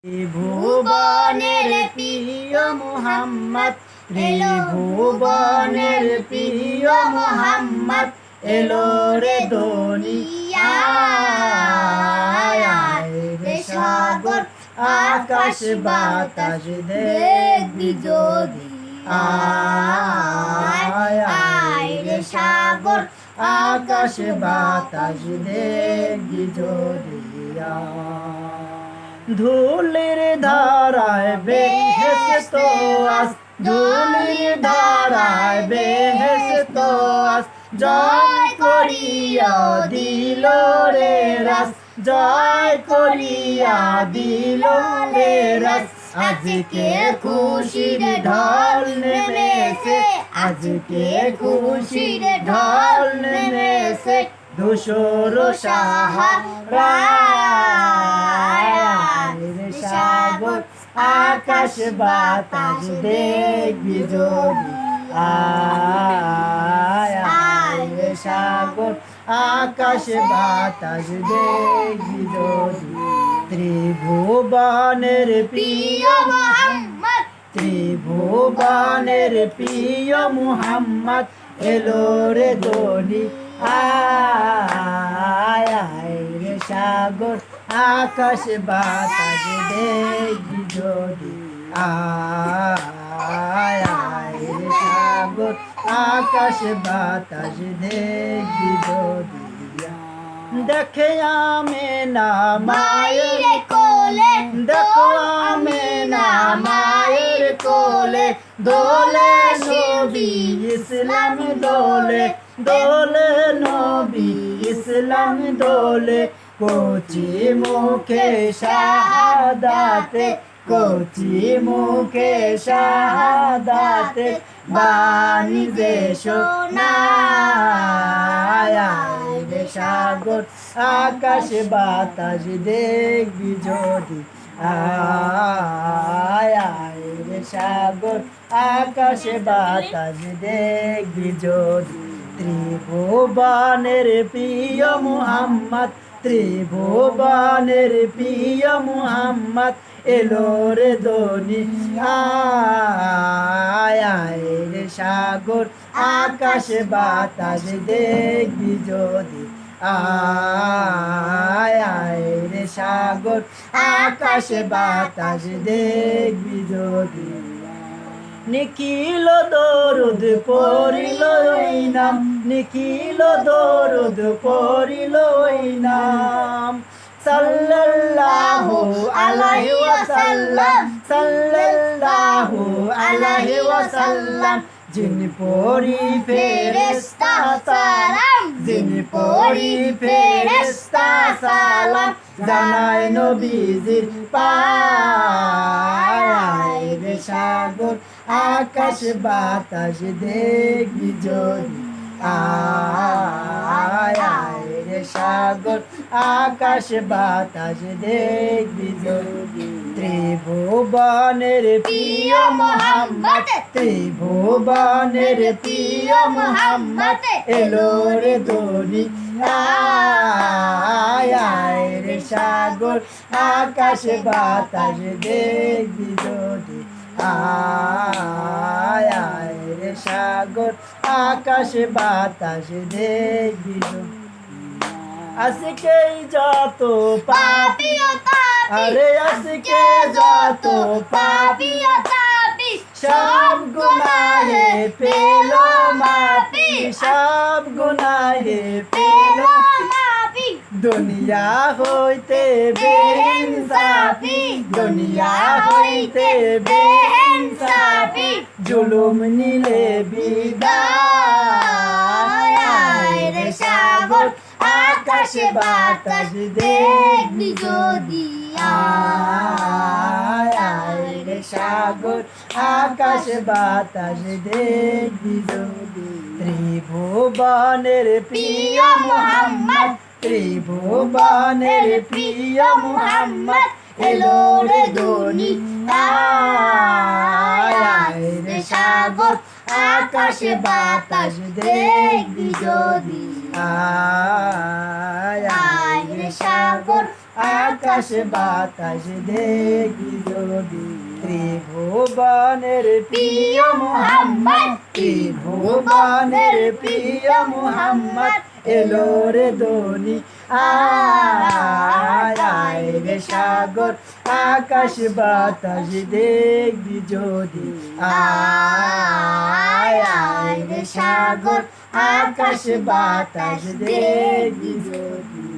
ভুবনের প্রিয় মুহাম্মদ, ত্রিভুবনের প্রিয় মুহাম্মদ এলো রে দুনিয়ায়। রে সাগর আকাশ বাতাস দেখবি যদি আয় রে সাগর আকাশ বাতাস দেখবি যদি ধুলির ধারায় বেহেশত আস, ধুলির ধারায় বেহেশত আস, জয় করিয়া দিল রে রাস, জয় করিয়া দিল রে রাস। আজকে খুশির ঢল নেমেছে, আজকে খুশির ঢল নেমেছে, ধূসর সাহারা সাগর আকাশ বাতাস দেখবি যদি আয় সাগর আকাশ বাতাস দেখবি যদি। ত্রিভুবনের প্রিয় মুহাম্মদ, ত্রিভুবনের প্রিয় মুহাম্মদ এলো রে দুনিয়ায়। রে সাগর আকাশ বাতাস দেখবি যদি রে সাগর আকাশ বাতাস দেখবি যদি। দেখে আমেনা মায়ের কোলে, দেখো আমেনা মায়ের কোলে, দোলে নবী ইসলাম দোলে, দোলে নবী ইসলাম দোলে। কচি মুখে শাহাদাতে, কচি মুখে শাহাদাতে বাণী যে শোনায়। রে সাগর আকাশ বাতাস দেখবি যদি রে সাগর আকাশ বাতাস দেখবি যদি। ত্রিভুবনের প্রিয় মুহাম্মদ, ত্রিভুবনের প্রিয় মুহাম্মদ এলো রে দুনিয়ায়। রে সাগর আকাশ বাতাস দেখবি যদি রে সাগর আকাশ বাতাস দেখবি যদি। নিখিল দরুদ পড়িল ওই নাম, নিখিল দরুদ পড়িল ওই নাম। সাল্লাল্লাহু আলাইহি ওয়াসাল্লাম, সাল্লাল্লাহু আলাইহি ওয়াসাল্লাম। জিন পড়ি ফেরেশতা সালাম, জিন পড়ি ফেরেশতা সালাম, জানায় নবীজির পায়। রে সাগর আকাশ বাতাস দেখবি যদি রে সাগর আকাশ বাতাস দেখবি যদি। ত্রিভুবনের প্রিয় মুহাম্মদ, ত্রিভুবনের প্রিয় মুহাম্মদ এলো রে দুনিয়ায়। রে সাগর আকাশ বাতাস দেখবি যদি রে সাগর আকাশ বাতাস দেখবি যদি। আজকে যত পাপী আরে আজকে যত পাপী সব গুনাহে পেল মাফি, সব গুনাহে পেল মাফি। দুনিয়া হইতে বেইনসাফি, দুনিয়া হইতে বেইনসাফি, জুলুম নিলে বিদায়। রে সাগর আকাশ বাতাস দেখবি যদি রে সাগর আকাশ বাতাস দেখবি যদি। ত্রিভুবনের প্রিয় মুহাম্মদ, ত্রিভুবনের প্রিয় মুহাম্মদ এলো রে দুনিয়ায়। রে সাগর আকাশ বাতাস দেখবি যদি রে সাগর আকাশ বাতাস দেখবি যদি ত্রিভুবনের প্রিয় মুহাম্মদ ত্রিভুবনের প্রিয় মুহাম্মদ এলো রে দনি আয় আয় রে সাগর আকাশ বাতাস দেখবি যদি আয় আয় রে সাগর আকাশ বাতাস দেখবি যদি